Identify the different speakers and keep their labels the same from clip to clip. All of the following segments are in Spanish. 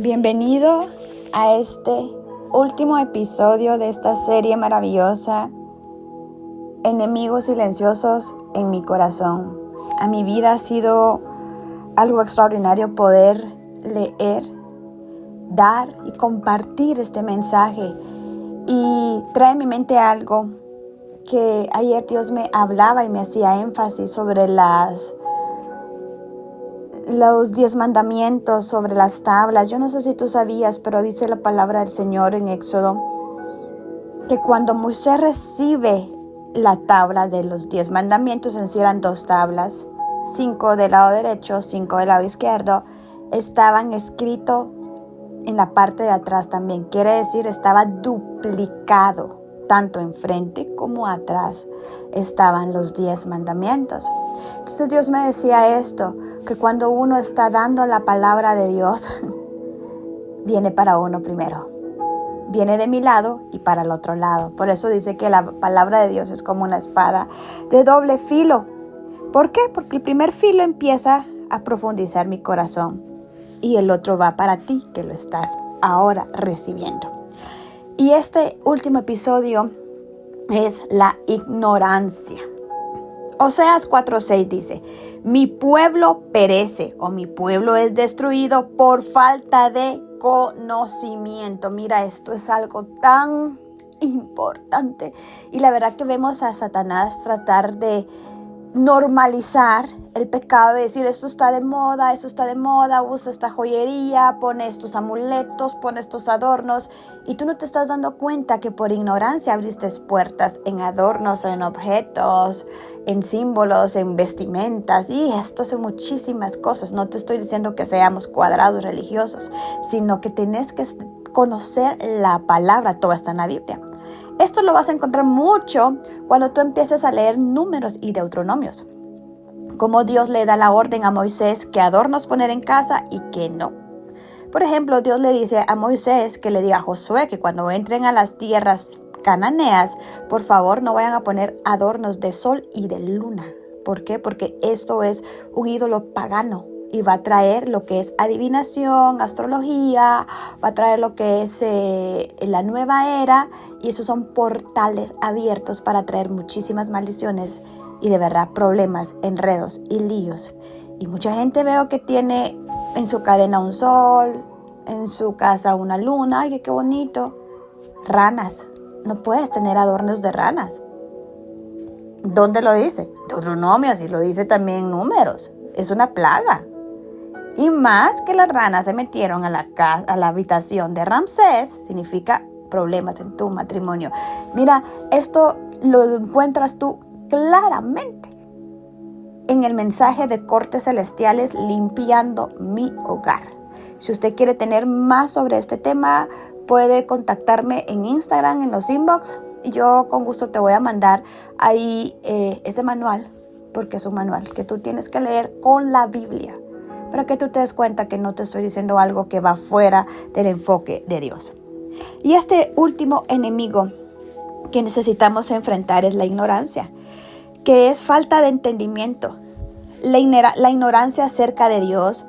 Speaker 1: Bienvenido a este último episodio de esta serie maravillosa, Enemigos silenciosos en mi corazón. A mi vida ha sido algo extraordinario poder leer, dar y compartir este mensaje. Y trae en mi mente algo que ayer Dios me hablaba y me hacía énfasis sobre los 10 mandamientos, sobre las tablas. Yo no sé si tú sabías, pero dice la palabra del Señor en Éxodo que cuando Moisés recibe la tabla de los 10 mandamientos, en sí eran 2 tablas, 5 del lado derecho, 5 del lado izquierdo, estaban escritos en la parte de atrás también. Quiere decir, estaba duplicado, tanto enfrente como atrás estaban los 10 mandamientos. Entonces Dios me decía esto, que cuando uno está dando la palabra de Dios, viene para uno primero. Viene de mi lado y para el otro lado. Por eso dice que la palabra de Dios es como una espada de doble filo. ¿Por qué? Porque el primer filo empieza a profundizar mi corazón y el otro va para ti, que lo estás ahora recibiendo. Y este último episodio es la ignorancia. Oseas 4:6 dice: mi pueblo perece, o mi pueblo es destruido por falta de conocimiento. Mira, esto es algo tan importante. Y la verdad que vemos a Satanás tratar de normalizar el pecado, de decir esto está de moda, usa esta joyería, pone estos amuletos, pone estos adornos, y tú no te estás dando cuenta que por ignorancia abriste puertas en adornos, en objetos, en símbolos, en vestimentas, y esto hace muchísimas cosas. No te estoy diciendo que seamos cuadrados religiosos, sino que tenés que conocer la palabra, todo está en la Biblia. Esto lo vas a encontrar mucho cuando tú empieces a leer Números y Deuteronomios. Como Dios le da la orden a Moisés que adornos poner en casa y que no. Por ejemplo, Dios le dice a Moisés que le diga a Josué que cuando entren a las tierras cananeas, por favor no vayan a poner adornos de sol y de luna. ¿Por qué? Porque esto es un ídolo pagano. Y va a traer lo que es adivinación, astrología, va a traer lo que es la nueva era, y esos son portales abiertos para traer muchísimas maldiciones y de verdad problemas, enredos y líos. Y mucha gente veo que tiene en su cadena un sol, en su casa una luna. ¡Ay, qué bonito! Ranas. No puedes tener adornos de ranas. ¿Dónde lo dice? Deuteronomios, y lo dice también Números. Es una plaga. Y más que las ranas se metieron a la habitación de Ramsés, significa problemas en tu matrimonio. Mira, esto lo encuentras tú claramente en el mensaje de Cortes Celestiales, limpiando mi hogar. Si usted quiere tener más sobre este tema, puede contactarme en Instagram, en los inbox. Y yo con gusto te voy a mandar ahí ese manual, porque es un manual que tú tienes que leer con la Biblia, para que tú te des cuenta que no te estoy diciendo algo que va fuera del enfoque de Dios. Y este último enemigo que necesitamos enfrentar es la ignorancia, que es falta de entendimiento. La ignorancia acerca de Dios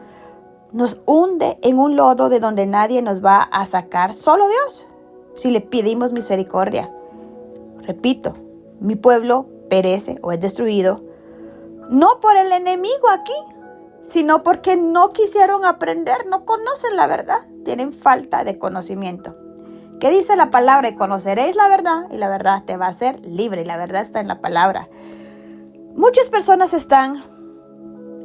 Speaker 1: nos hunde en un lodo de donde nadie nos va a sacar, solo Dios, si le pedimos misericordia. Repito, mi pueblo perece o es destruido, no por el enemigo aquí, sino porque no quisieron aprender, no conocen la verdad, tienen falta de conocimiento. ¿Qué dice la palabra? Y conoceréis la verdad, y la verdad te va a hacer libre, y la verdad está en la palabra. Muchas personas están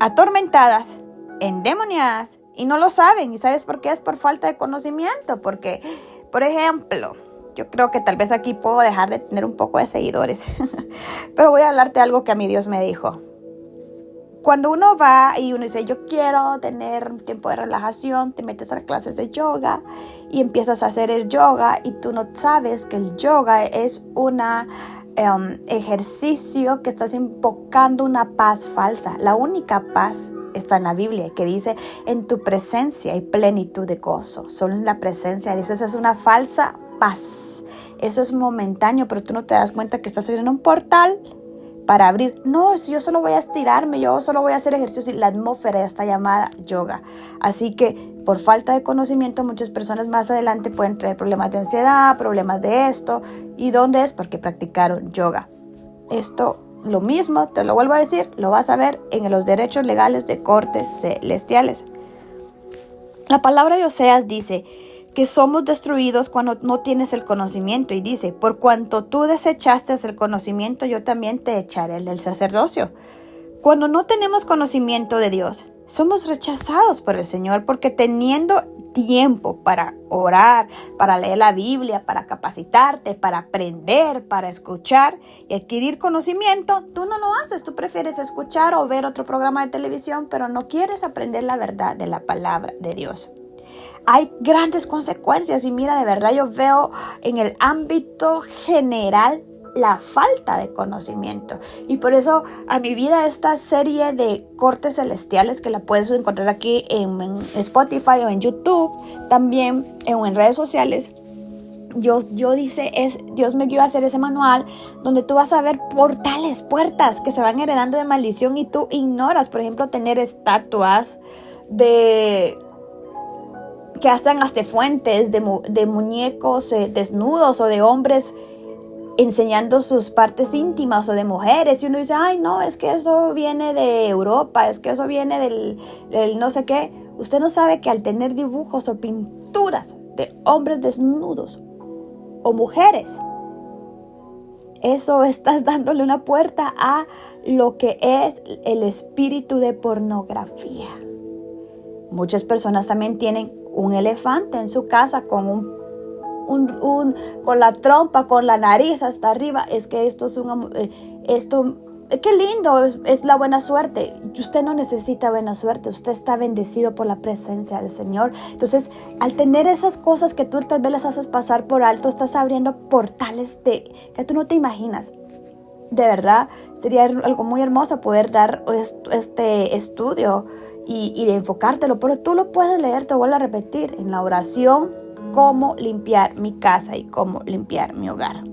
Speaker 1: atormentadas, endemoniadas, y no lo saben. ¿Y sabes por qué? Es por falta de conocimiento. Porque, por ejemplo, yo creo que tal vez aquí puedo dejar de tener un poco de seguidores, pero voy a hablarte de algo que a mí Dios me dijo. Cuando uno va y uno dice, yo quiero tener un tiempo de relajación, te metes a clases de yoga y empiezas a hacer el yoga, y tú no sabes que el yoga es un ejercicio que estás invocando una paz falsa. La única paz está en la Biblia, que dice, en tu presencia hay plenitud de gozo. Solo en la presencia de Dios. Esa es una falsa paz. Eso es momentáneo, pero tú no te das cuenta que estás abriendo un portal para abrir. No, yo solo voy a estirarme, yo solo voy a hacer ejercicio. Y la atmósfera ya está llamada yoga. Así que por falta de conocimiento, muchas personas más adelante pueden traer problemas de ansiedad, problemas de esto. ¿Y dónde es? Porque practicaron yoga. Esto, lo mismo, te lo vuelvo a decir, lo vas a ver en los derechos legales de cortes celestiales. La palabra de Oseas dice que somos destruidos cuando no tienes el conocimiento. Y dice, por cuanto tú desechaste el conocimiento, yo también te echaré del sacerdocio. Cuando no tenemos conocimiento de Dios, somos rechazados por el Señor, porque teniendo tiempo para orar, para leer la Biblia, para capacitarte, para aprender, para escuchar y adquirir conocimiento, tú no lo haces. Tú prefieres escuchar o ver otro programa de televisión, pero no quieres aprender la verdad de la palabra de Dios. Hay grandes consecuencias y mira, de verdad yo veo en el ámbito general la falta de conocimiento. Y por eso a mi vida esta serie de cortes celestiales, que la puedes encontrar aquí en Spotify o en YouTube, también en redes sociales, Dios me guió a hacer ese manual donde tú vas a ver portales, puertas que se van heredando de maldición y tú ignoras. Por ejemplo, tener estatuas que hacen hasta fuentes de muñecos desnudos o de hombres enseñando sus partes íntimas o de mujeres. Y uno dice, ay no, es que eso viene de Europa, es que eso viene del no sé qué. Usted no sabe que al tener dibujos o pinturas de hombres desnudos o mujeres, eso estás dándole una puerta a lo que es el espíritu de pornografía. Muchas personas también tienen un elefante en su casa con con la trompa, con la nariz hasta arriba. Es que esto es qué lindo, es la buena suerte. Usted no necesita buena suerte, usted está bendecido por la presencia del Señor. Entonces, al tener esas cosas que tú tal vez las haces pasar por alto, estás abriendo portales que tú no te imaginas. De verdad, sería algo muy hermoso poder dar este estudio y de enfocártelo, pero tú lo puedes leer, te vuelvo a repetir, en la oración, cómo limpiar mi casa y cómo limpiar mi hogar.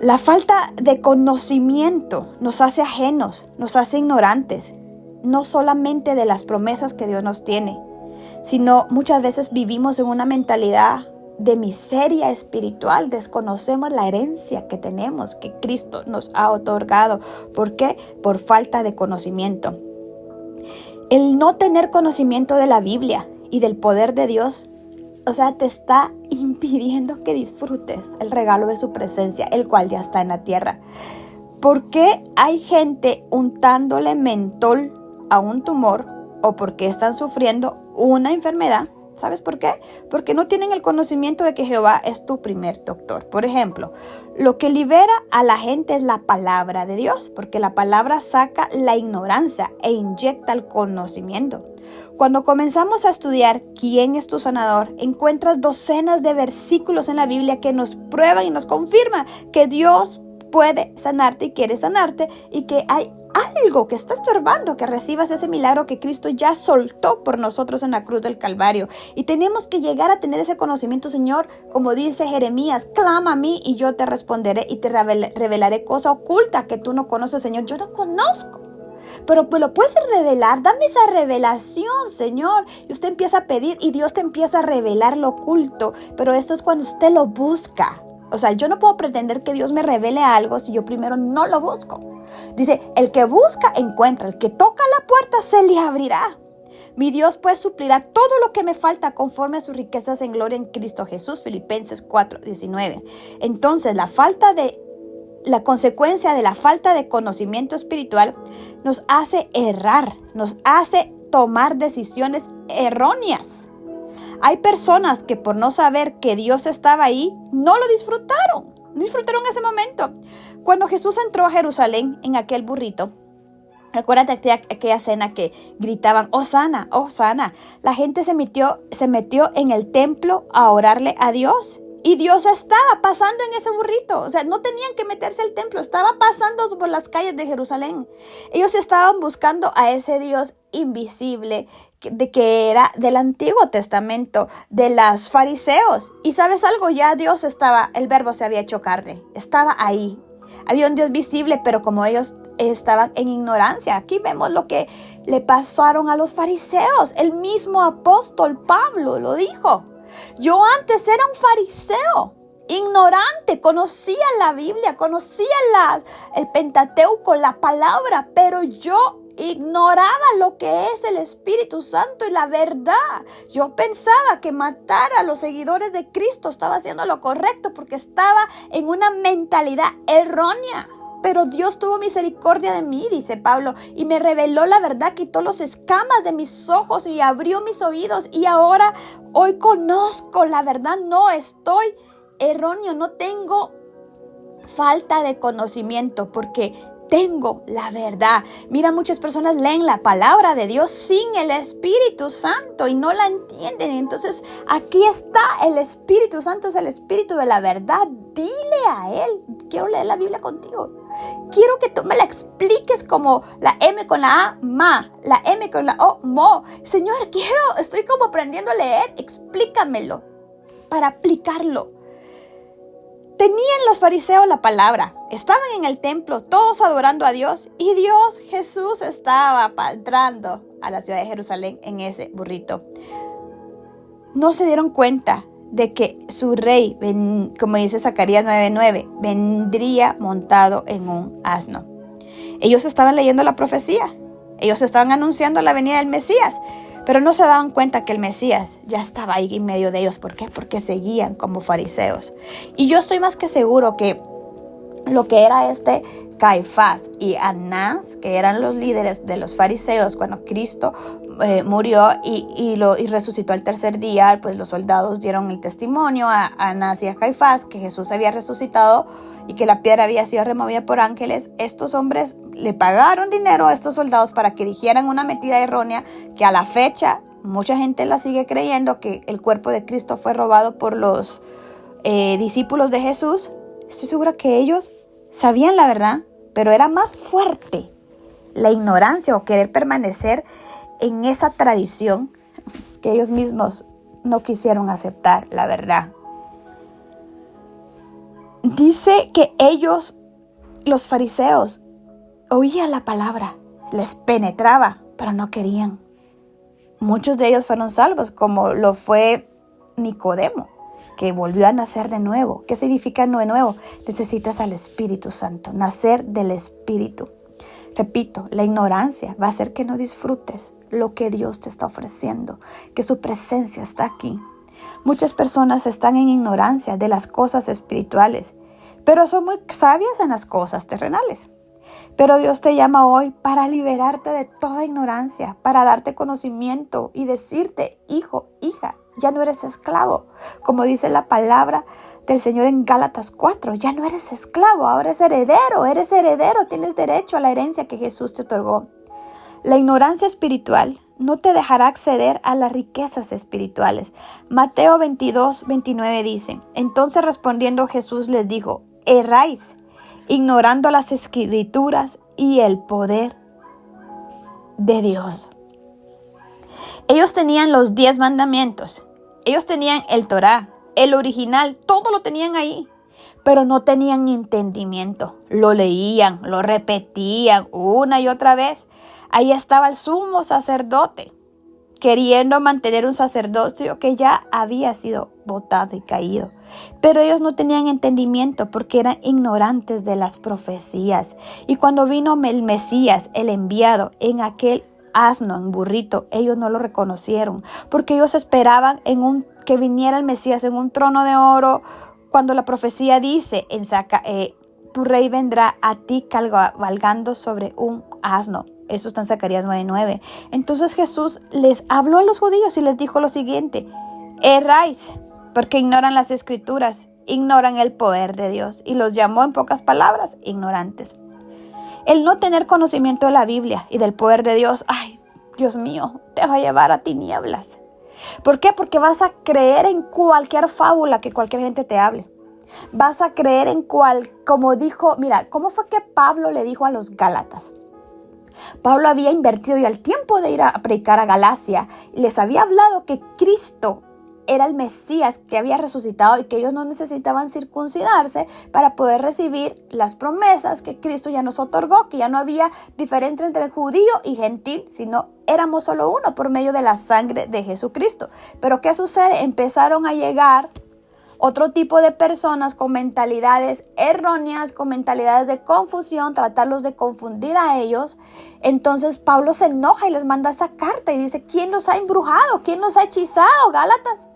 Speaker 1: La falta de conocimiento nos hace ajenos, nos hace ignorantes, no solamente de las promesas que Dios nos tiene, sino muchas veces vivimos en una mentalidad de miseria espiritual. Desconocemos la herencia que tenemos, que Cristo nos ha otorgado. ¿Por qué? Por falta de conocimiento. El no tener conocimiento de la Biblia y del poder de Dios, te está impidiendo que disfrutes el regalo de su presencia, el cual ya está en la tierra. ¿Por qué hay gente untándole mentol a un tumor o por qué están sufriendo una enfermedad? ¿Sabes por qué? Porque no tienen el conocimiento de que Jehová es tu primer doctor. Por ejemplo, lo que libera a la gente es la palabra de Dios, porque la palabra saca la ignorancia e inyecta el conocimiento. Cuando comenzamos a estudiar quién es tu sanador, encuentras docenas de versículos en la Biblia que nos prueban y nos confirman que Dios puede sanarte y quiere sanarte y que hay algo que está estorbando que recibas ese milagro que Cristo ya soltó por nosotros en la cruz del Calvario. Y tenemos que llegar a tener ese conocimiento, Señor, como dice Jeremías, clama a mí y yo te responderé y te revelaré cosa oculta que tú no conoces, Señor. Yo no conozco, pero lo puedes revelar. Dame esa revelación, Señor. Y usted empieza a pedir y Dios te empieza a revelar lo oculto, pero esto es cuando usted lo busca. Yo no puedo pretender que Dios me revele algo si yo primero no lo busco. Dice, el que busca, encuentra. El que toca la puerta, se le abrirá. Mi Dios pues suplirá todo lo que me falta conforme a sus riquezas en gloria en Cristo Jesús. Filipenses 4:19. Entonces, la consecuencia de la falta de conocimiento espiritual nos hace errar, nos hace tomar decisiones erróneas. Hay personas que por no saber que Dios estaba ahí, no lo disfrutaron. No disfrutaron ese momento. Cuando Jesús entró a Jerusalén en aquel burrito, recuérdate aquella cena que gritaban, Hosana, Hosana. La gente se metió en el templo a orarle a Dios. Y Dios estaba pasando en ese burrito. No tenían que meterse al templo. Estaba pasando por las calles de Jerusalén. Ellos estaban buscando a ese Dios invisible que era del Antiguo Testamento, de los fariseos. Y ¿sabes algo? Ya Dios estaba, el verbo se había hecho carne. Estaba ahí. Había un Dios visible, pero como ellos estaban en ignorancia. Aquí vemos lo que le pasaron a los fariseos. El mismo apóstol Pablo lo dijo. Yo antes era un fariseo, ignorante, conocía la Biblia, conocía el Pentateuco, la palabra, pero yo ignoraba lo que es el Espíritu Santo y la verdad. Yo pensaba que matar a los seguidores de Cristo estaba haciendo lo correcto porque estaba en una mentalidad errónea. Pero Dios tuvo misericordia de mí, dice Pablo, y me reveló la verdad, quitó los escamas de mis ojos y abrió mis oídos. Y ahora, hoy conozco la verdad, no estoy erróneo, no tengo falta de conocimiento porque tengo la verdad. Mira, muchas personas leen la palabra de Dios sin el Espíritu Santo y no la entienden. Entonces, aquí está el Espíritu Santo, es el Espíritu de la verdad. Dile a Él, quiero leer la Biblia contigo. Quiero que tú me la expliques como la M con la A, ma, la M con la O, mo. Señor, estoy como aprendiendo a leer, explícamelo para aplicarlo. Tenían los fariseos la palabra, estaban en el templo, todos adorando a Dios, y Jesús estaba entrando a la ciudad de Jerusalén en ese burrito. No se dieron cuenta de que su rey, como dice Zacarías 9:9, vendría montado en un asno. Ellos estaban leyendo la profecía, ellos estaban anunciando la venida del Mesías, pero no se daban cuenta que el Mesías ya estaba ahí en medio de ellos. ¿Por qué? Porque seguían como fariseos. Y yo estoy más que seguro que lo que era Caifás y Anás, que eran los líderes de los fariseos cuando Cristo murió y resucitó al tercer día, pues los soldados dieron el testimonio a Anás y a Caifás que Jesús había resucitado y que la piedra había sido removida por ángeles. Estos hombres le pagaron dinero a estos soldados para que dijeran una mentira errónea que a la fecha mucha gente la sigue creyendo, que el cuerpo de Cristo fue robado por los discípulos de Jesús. Estoy segura que ellos sabían la verdad, pero era más fuerte la ignorancia o querer permanecer en esa tradición que ellos mismos no quisieron aceptar la verdad. Dice que ellos, los fariseos, oían la palabra, les penetraba, pero no querían. Muchos de ellos fueron salvos, como lo fue Nicodemo, que volvió a nacer de nuevo. ¿Qué significa de nuevo? Necesitas al Espíritu Santo, nacer del Espíritu. Repito, la ignorancia va a hacer que no disfrutes lo que Dios te está ofreciendo, que su presencia está aquí. Muchas personas están en ignorancia de las cosas espirituales, pero son muy sabias en las cosas terrenales. Pero Dios te llama hoy para liberarte de toda ignorancia, para darte conocimiento y decirte, hijo, hija, ya no eres esclavo. Como dice la palabra del Señor en Gálatas 4, ya no eres esclavo, ahora eres heredero, tienes derecho a la herencia que Jesús te otorgó. La ignorancia espiritual no te dejará acceder a las riquezas espirituales. Mateo 22:29 dice, entonces respondiendo Jesús les dijo, erráis, ignorando las escrituras y el poder de Dios. Ellos tenían los 10 mandamientos, ellos tenían el Torá, el original, todo lo tenían ahí, pero no tenían entendimiento. Lo leían, lo repetían una y otra vez. Ahí estaba el sumo sacerdote, queriendo mantener un sacerdocio que ya había sido botado y caído. Pero ellos no tenían entendimiento porque eran ignorantes de las profecías. Y cuando vino el Mesías, el enviado, en aquel asno, en burrito, ellos no lo reconocieron porque ellos esperaban que viniera el Mesías en un trono de oro. Cuando la profecía dice, tu rey vendrá a ti cabalgando sobre un asno. Eso está en Zacarías 9:9. Entonces Jesús les habló a los judíos y les dijo lo siguiente, erráis porque ignoran las escrituras, ignoran el poder de Dios, y los llamó en pocas palabras ignorantes. El no tener conocimiento de la Biblia y del poder de Dios, ay, Dios mío, te va a llevar a tinieblas. ¿Por qué? Porque vas a creer en cualquier fábula que cualquier gente te hable. Vas a creer en como dijo, mira, ¿cómo fue que Pablo le dijo a los Gálatas? Pablo había invertido ya el tiempo de ir a predicar a Galacia y les había hablado que Cristo era el Mesías que había resucitado y que ellos no necesitaban circuncidarse para poder recibir las promesas que Cristo ya nos otorgó, que ya no había diferencia entre el judío y gentil, sino éramos solo uno por medio de la sangre de Jesucristo. Pero ¿qué sucede? Empezaron a llegar otro tipo de personas con mentalidades erróneas, con mentalidades de confusión, tratarlos de confundir a ellos. Entonces Pablo se enoja y les manda esa carta y dice: ¿quién los ha embrujado? ¿Quién los ha hechizado, Gálatas?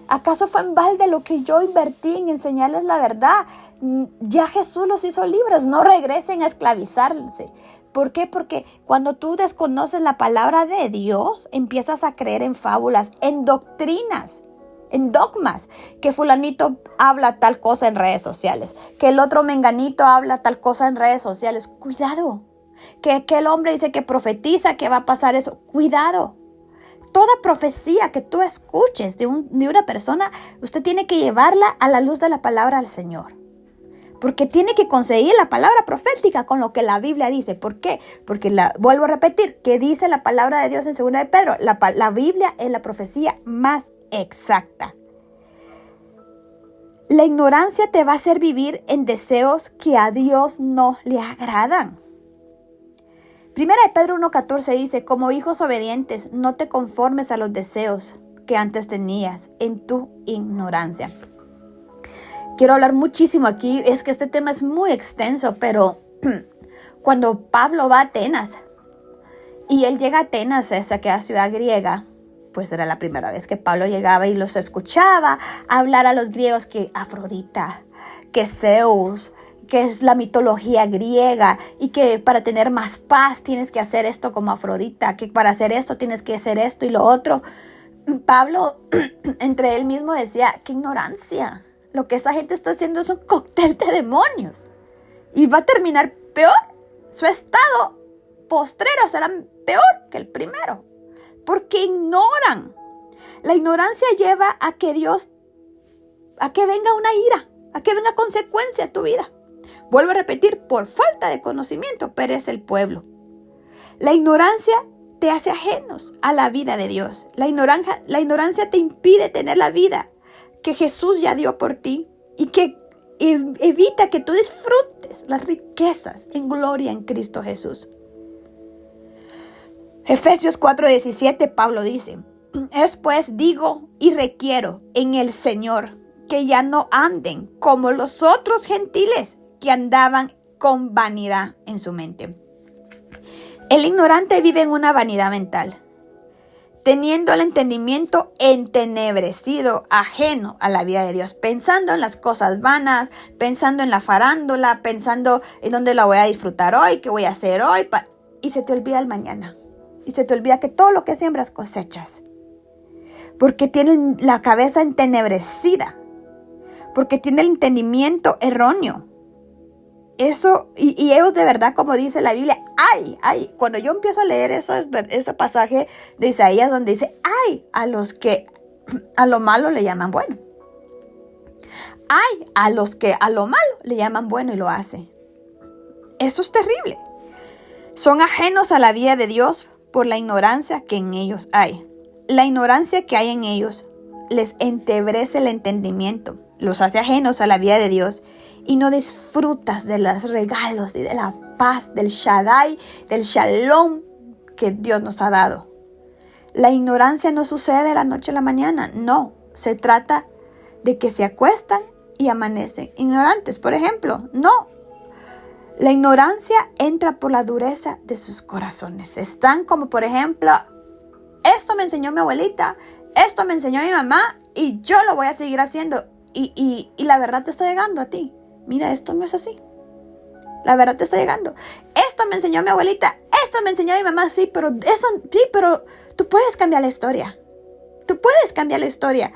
Speaker 1: ¿Acaso fue en balde lo que yo invertí en enseñarles la verdad? Ya Jesús los hizo libres, no regresen a esclavizarse. ¿Por qué? Porque cuando tú desconoces la palabra de Dios, empiezas a creer en fábulas, en doctrinas, en dogmas, que fulanito habla tal cosa en redes sociales, que el otro menganito habla tal cosa en redes sociales. Cuidado, que el hombre dice que profetiza que va a pasar eso. Cuidado. Toda profecía que tú escuches de una persona, usted tiene que llevarla a la luz de la palabra del Señor. Porque tiene que conseguir la palabra profética con lo que la Biblia dice. ¿Por qué? Porque vuelvo a repetir, ¿qué dice la palabra de Dios en 2 de Pedro? La Biblia es la profecía más exacta. La ignorancia te va a hacer vivir en deseos que a Dios no le agradan. 1 de Pedro 1:14 dice: como hijos obedientes, no te conformes a los deseos que antes tenías en tu ignorancia. Quiero hablar muchísimo aquí, es que este tema es muy extenso, pero cuando Pablo va a Atenas y él llega a Atenas, esa que es la ciudad griega, pues era la primera vez que Pablo llegaba y los escuchaba hablar a los griegos que Afrodita, que Zeus, que es la mitología griega y que para tener más paz tienes que hacer esto como Afrodita, que para hacer esto tienes que hacer esto y lo otro. Pablo entre él mismo decía: qué ignorancia. Lo que esa gente está haciendo es un cóctel de demonios. Y va a terminar peor. Su estado postrero será peor que el primero. Porque ignoran. La ignorancia lleva a que venga una ira, a que venga consecuencia a tu vida. Vuelvo a repetir, por falta de conocimiento perece el pueblo. La ignorancia te hace ajenos a la vida de Dios. La ignorancia te impide tener la vida que Jesús ya dio por ti y que evita que tú disfrutes las riquezas en gloria en Cristo Jesús. Efesios 4:17, Pablo dice: es pues digo y requiero en el Señor que ya no anden como los otros gentiles que andaban con vanidad en su mente. El ignorante vive en una vanidad mental, teniendo el entendimiento entenebrecido, ajeno a la vida de Dios, pensando en las cosas vanas, pensando en la farándula, pensando en dónde la voy a disfrutar hoy, qué voy a hacer hoy, y se te olvida el mañana. Y se te olvida que todo lo que siembras cosechas. Porque tienen la cabeza entenebrecida, porque tienen el entendimiento erróneo. Eso, y ellos de verdad, como dice la Biblia, ay, cuando yo empiezo a leer ese pasaje de Isaías donde dice: ay, a los que a lo malo le llaman bueno. Ay, a los que a lo malo le llaman bueno y lo hacen. Eso es terrible. Son ajenos a la vida de Dios por la ignorancia que en ellos hay. La ignorancia que hay en ellos les entebrece el entendimiento, los hace ajenos a la vida de Dios y no disfrutas de los regalos y de la paz, del Shaddai, del Shalom que Dios nos ha dado. La ignorancia no sucede de la noche a la mañana, no. Se trata de que se acuestan y amanecen ignorantes, por ejemplo. No. La ignorancia entra por la dureza de sus corazones. Están como, por ejemplo, esto me enseñó mi abuelita, esto me enseñó mi mamá y yo lo voy a seguir haciendo. Y la verdad te está llegando a ti. Mira, esto no es así. La verdad te está llegando. Esto me enseñó mi abuelita, esto me enseñó mi mamá, pero tú puedes cambiar la historia. Tú puedes cambiar la historia.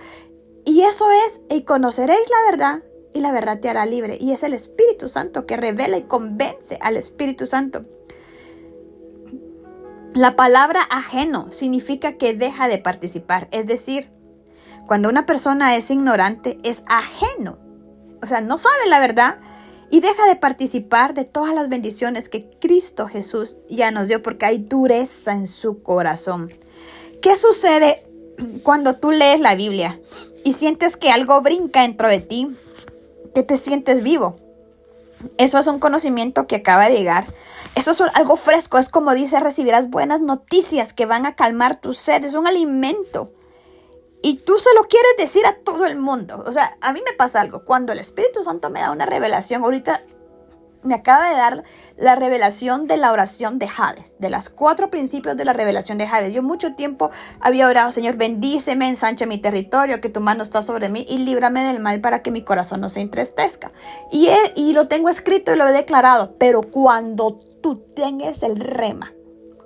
Speaker 1: Y eso es: y conoceréis la verdad, y la verdad te hará libre. Y es el Espíritu Santo que revela y convence al Espíritu Santo. La palabra ajeno significa que deja de participar. Es decir, cuando una persona es ignorante, es ajeno. O sea, no sabe la verdad y deja de participar de todas las bendiciones que Cristo Jesús ya nos dio porque hay dureza en su corazón. ¿Qué sucede cuando tú lees la Biblia y sientes que algo brinca dentro de ti, que te sientes vivo. Eso es un conocimiento que acaba de llegar. Eso es algo fresco. Es como dice, recibirás buenas noticias que van a calmar tu sed. Es un alimento. Y tú se lo quieres decir a todo el mundo. O sea, a mí me pasa algo. Cuando el Espíritu Santo me da una revelación, ahorita me acaba de dar la revelación de la oración de Jabes, de los 4 principios de la revelación de Jabes. Yo mucho tiempo había orado, Señor, bendíceme, ensancha mi territorio, que tu mano está sobre mí y líbrame del mal para que mi corazón no se entristezca. Y lo tengo escrito y lo he declarado. Pero cuando tú tengas el rema,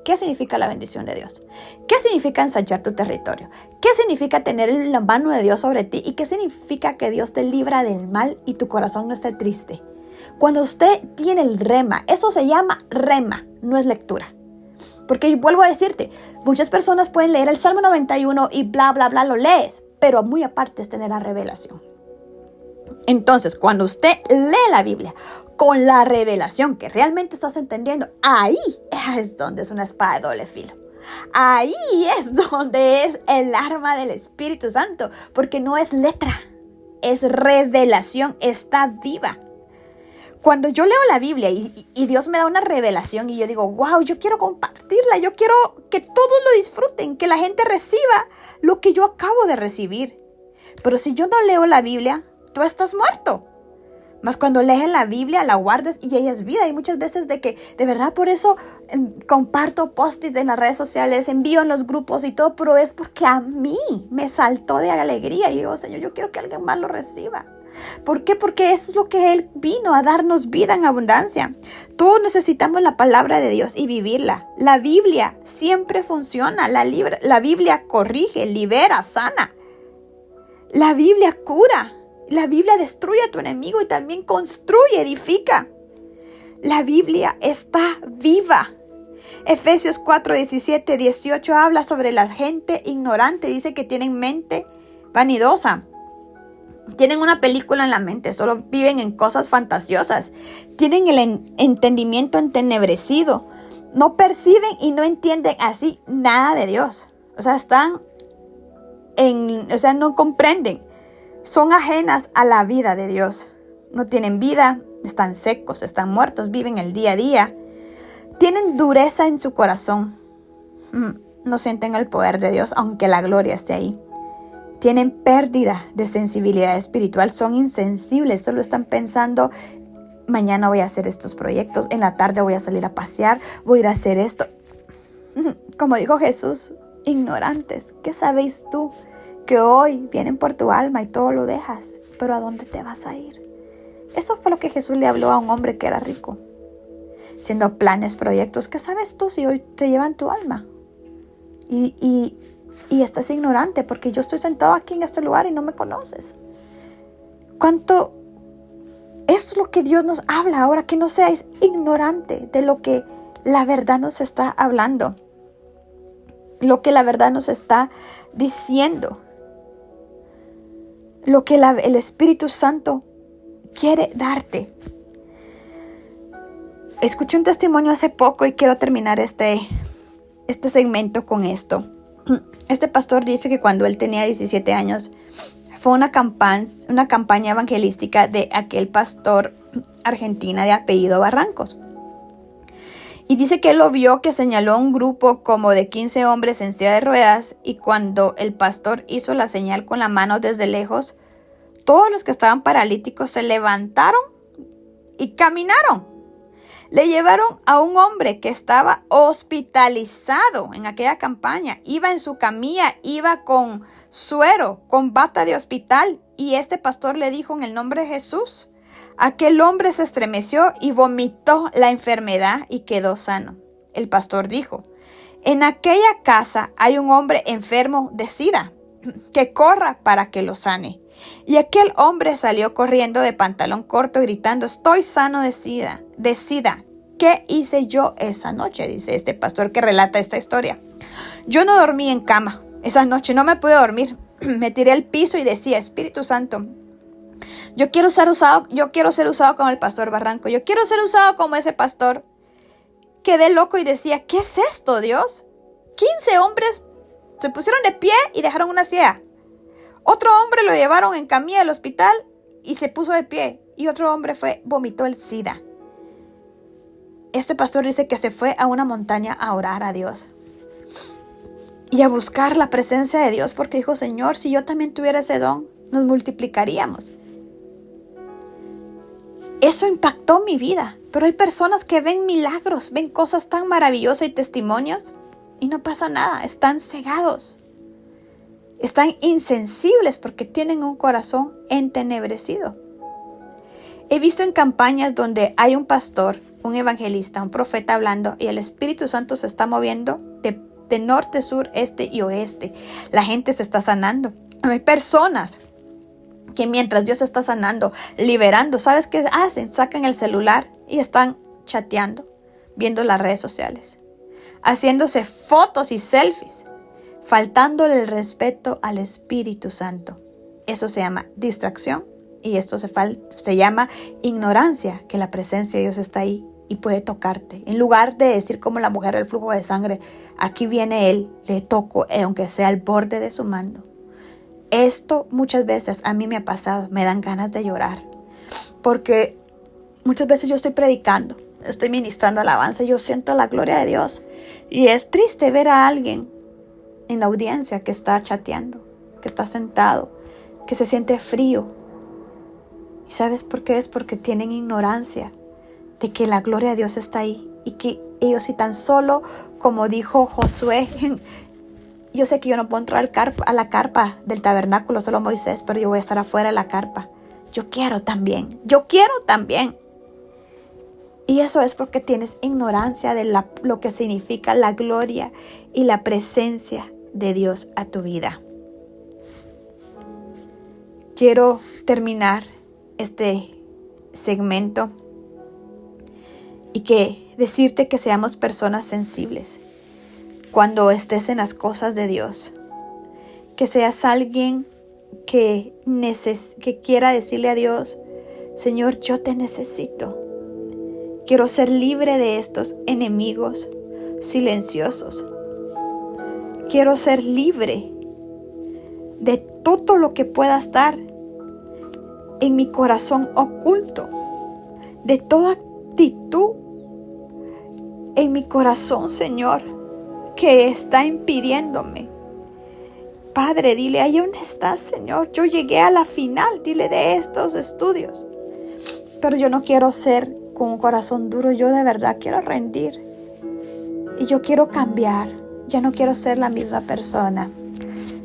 Speaker 1: ¿qué significa la bendición de Dios? ¿Qué significa ensanchar tu territorio? ¿Qué significa tener la mano de Dios sobre ti? ¿Y qué significa que Dios te libra del mal y tu corazón no esté triste? Cuando usted tiene el rema, eso se llama rema, no es lectura. Porque vuelvo a decirte, muchas personas pueden leer el Salmo 91 y bla, bla, bla, lo lees, pero muy aparte es tener la revelación. Entonces, cuando usted lee la Biblia con la revelación que realmente estás entendiendo, ahí es donde es una espada de doble filo. Ahí es donde es el arma del Espíritu Santo, porque no es letra, es revelación, está viva. Cuando yo leo la Biblia y Dios me da una revelación y yo digo, wow, yo quiero compartirla, yo quiero que todos lo disfruten, que la gente reciba lo que yo acabo de recibir. Pero si yo no leo la Biblia, tú estás muerto. Mas cuando lees la Biblia, la guardas y ella es vida. Y muchas veces de verdad por eso comparto post-its en las redes sociales, envío en los grupos y todo, pero es porque a mí me saltó de alegría y digo, Señor, yo quiero que alguien más lo reciba. ¿Por qué? Porque eso es lo que Él vino a darnos vida en abundancia. Todos necesitamos la palabra de Dios y vivirla. La Biblia siempre funciona. La Biblia corrige, libera, sana. La Biblia cura. La Biblia destruye a tu enemigo y también construye, edifica. La Biblia está viva. Efesios 4, 17, 18 habla sobre la gente ignorante. Dice que tienen mente vanidosa. Tienen una película en la mente, solo viven en cosas fantasiosas. Tienen el entendimiento entenebrecido. No perciben y no entienden así nada de Dios. O sea, no comprenden. Son ajenas a la vida de Dios. No tienen vida, están secos, están muertos, viven el día a día. Tienen dureza en su corazón. No sienten el poder de Dios, aunque la gloria esté ahí. Tienen pérdida de sensibilidad espiritual, son insensibles, solo están pensando, mañana voy a hacer estos proyectos, en la tarde voy a salir a pasear, voy a ir a hacer esto. Como dijo Jesús, ignorantes, ¿qué sabéis tú? Que hoy vienen por tu alma y todo lo dejas, pero ¿a dónde te vas a ir? Eso fue lo que Jesús le habló a un hombre que era rico, haciendo planes, proyectos. ¿Qué sabes tú si hoy te llevan tu alma? Y estás ignorante porque yo estoy sentado aquí en este lugar y no me conoces. ¿Cuánto es lo que Dios nos habla ahora? Que no seáis ignorante de lo que la verdad nos está hablando. Lo que la verdad nos está diciendo. Lo que el Espíritu Santo quiere darte. Escuché un testimonio hace poco y quiero terminar este segmento con esto. Este pastor dice que cuando él tenía 17 años fue una campaña evangelística de aquel pastor argentina de apellido Barrancos. Y dice que él lo vio que señaló a un grupo como de 15 hombres en silla de ruedas y cuando el pastor hizo la señal con la mano desde lejos, todos los que estaban paralíticos se levantaron y caminaron. Le llevaron a un hombre que estaba hospitalizado en aquella campaña. Iba en su camilla, iba con suero, con bata de hospital. Y este pastor le dijo en el nombre de Jesús. Aquel hombre se estremeció y vomitó la enfermedad y quedó sano. El pastor dijo, en aquella casa hay un hombre enfermo de SIDA, que corra para que lo sane. Y aquel hombre salió corriendo de pantalón corto gritando, estoy sano de SIDA. ¿Qué hice yo esa noche? Dice este pastor que relata esta historia. Yo no dormí en cama esa noche, no me pude dormir. Me tiré al piso y decía, Espíritu Santo, yo quiero ser usado como el pastor Barranco. Yo quiero ser usado como ese pastor. Quedé loco y decía, ¿qué es esto, Dios? 15 hombres Se pusieron de pie y dejaron una ciega. Otro hombre lo llevaron en camilla al hospital y se puso de pie. Y otro hombre vomitó el SIDA. Este pastor dice que se fue a una montaña a orar a Dios y a buscar la presencia de Dios, porque dijo: Señor, si yo también tuviera ese don, nos multiplicaríamos. Eso impactó mi vida. Pero hay personas que ven milagros, ven cosas tan maravillosas y testimonios y no pasa nada. Están cegados. Están insensibles porque tienen un corazón entenebrecido. He visto en campañas donde hay un pastor, un evangelista, un profeta hablando y el Espíritu Santo se está moviendo de norte, sur, este y oeste. La gente se está sanando. Hay personas que mientras Dios está sanando, liberando, ¿sabes qué hacen? Sacan el celular y están chateando, viendo las redes sociales, haciéndose fotos y selfies, faltándole el respeto al Espíritu Santo. Eso se llama distracción y esto se llama ignorancia, que la presencia de Dios está ahí y puede tocarte. En lugar de decir como la mujer del flujo de sangre, aquí viene Él, le toco, aunque sea el borde de su mano. Esto muchas veces a mí me ha pasado, me dan ganas de llorar, porque muchas veces yo estoy predicando, estoy ministrando alabanza y yo siento la gloria de Dios. Y es triste ver a alguien en la audiencia que está chateando, que está sentado, que se siente frío. ¿Y sabes por qué? Es porque tienen ignorancia de que la gloria de Dios está ahí y que ellos, si tan solo, como dijo Josué, yo sé que yo no puedo entrar a la carpa del tabernáculo, solo Moisés, pero yo voy a estar afuera de la carpa. Yo quiero también. Y eso es porque tienes ignorancia de lo que significa la gloria y la presencia de Dios a tu vida. Quiero terminar este segmento y decirte que seamos personas sensibles cuando estés en las cosas de Dios. Que seas alguien que quiera decirle a Dios: Señor, yo te necesito. Quiero ser libre de estos enemigos silenciosos. Quiero ser libre de todo lo que pueda estar en mi corazón oculto, de toda actitud en mi corazón, Señor, que está impidiéndome. Padre, dile: ahí donde estás, Señor, yo llegué a la final, dile, de estos estudios, pero yo no quiero ser con un corazón duro. Yo de verdad quiero rendir y yo quiero cambiar. Ya no quiero ser la misma persona.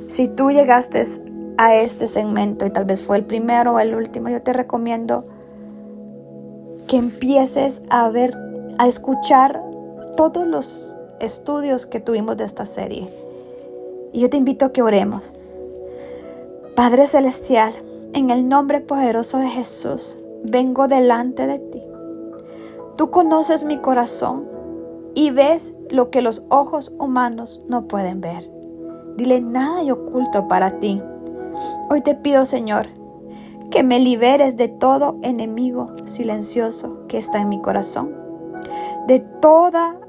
Speaker 1: Si tú llegaste a este segmento y tal vez fue el primero o el último, yo te recomiendo que empieces a escuchar todos los estudios que tuvimos de esta serie. Y yo te invito a que oremos. Padre Celestial, en el nombre poderoso de Jesús, vengo delante de ti. Tú conoces mi corazón y ves lo que los ojos humanos no pueden ver. Dile: nada hay oculto para ti. Hoy te pido, Señor, que me liberes de todo enemigo silencioso que está en mi corazón, de toda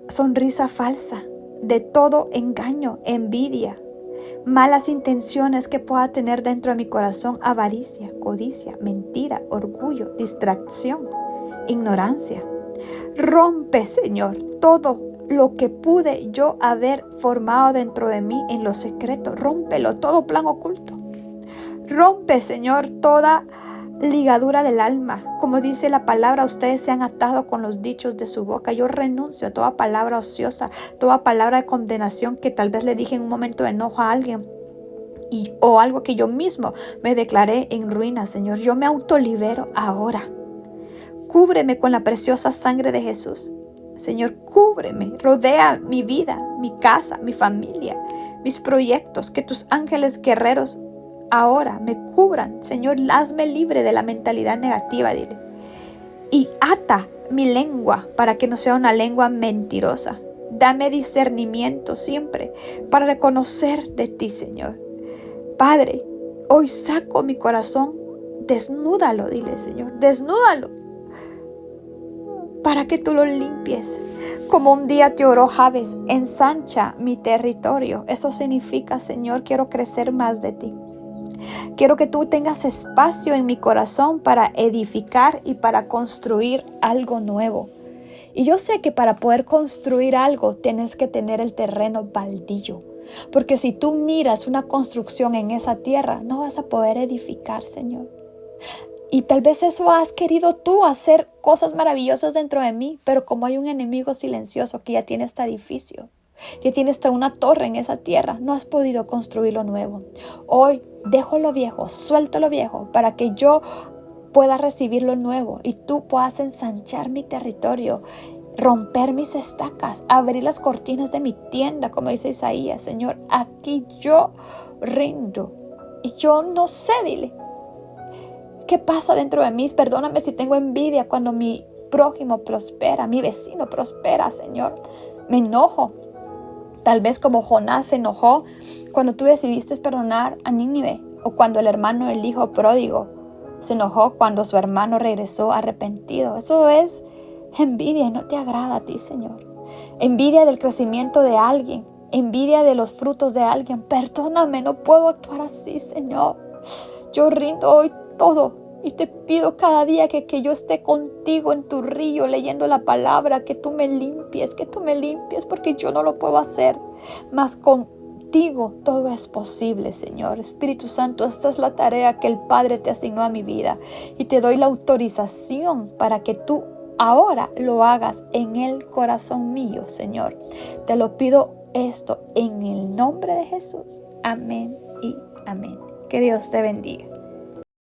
Speaker 1: sonrisa falsa, de todo engaño, envidia, malas intenciones que pueda tener dentro de mi corazón, avaricia, codicia, mentira, orgullo, distracción, ignorancia. Rompe, Señor, todo lo que pude yo haber formado dentro de mí en lo secreto. Rómpelo, todo plan oculto. Rompe, Señor, toda ligadura del alma. Como dice la palabra, ustedes se han atado con los dichos de su boca. Yo renuncio a toda palabra ociosa, toda palabra de condenación que tal vez le dije en un momento de enojo a alguien o algo que yo mismo me declaré en ruina, Señor. Yo me autolibero ahora. Cúbreme con la preciosa sangre de Jesús. Señor, cúbreme, rodea mi vida, mi casa, mi familia, mis proyectos. Que tus ángeles guerreros ahora me cubran. Señor, hazme libre de la mentalidad negativa, dile. Y ata mi lengua para que no sea una lengua mentirosa. Dame discernimiento siempre para reconocer de ti, Señor. Padre, hoy saco mi corazón. Desnúdalo, dile, Señor, desnúdalo. para que tú lo limpies. Como un día te oró Jabes, ensancha mi territorio. Eso significa, Señor, quiero crecer más de ti. Quiero que tú tengas espacio en mi corazón para edificar y para construir algo nuevo. Y yo sé que para poder construir algo tienes que tener el terreno baldío. Porque si tú miras una construcción en esa tierra, no vas a poder edificar, Señor. Y tal vez eso has querido tú hacer cosas maravillosas dentro de mí, pero como hay un enemigo silencioso que ya tiene este edificio, que tiene hasta una torre en esa tierra, no has podido construir lo nuevo. Hoy dejo lo viejo, suelto lo viejo para que yo pueda recibir lo nuevo y tú puedas ensanchar mi territorio, romper mis estacas, abrir las cortinas de mi tienda, como dice Isaías. Señor, aquí yo rindo y yo no sé, dile, ¿qué pasa dentro de mí? Perdóname si tengo envidia cuando mi prójimo prospera, mi vecino prospera, Señor. Me enojo. Tal vez como Jonás se enojó cuando tú decidiste perdonar a Nínive, o cuando el hermano del hijo pródigo se enojó cuando su hermano regresó arrepentido. Eso es envidia y no te agrada a ti, Señor. Envidia del crecimiento de alguien, envidia de los frutos de alguien. Perdóname, no puedo actuar así, Señor. Yo rindo hoy todo y te pido cada día que yo esté contigo en tu río leyendo la palabra, que tú me limpies, porque yo no lo puedo hacer. Mas contigo todo es posible, Señor. Espíritu Santo, esta es la tarea que el Padre te asignó a mi vida y te doy la autorización para que tú ahora lo hagas en el corazón mío, Señor. Te lo pido esto en el nombre de Jesús. Amén y amén. Que Dios te bendiga.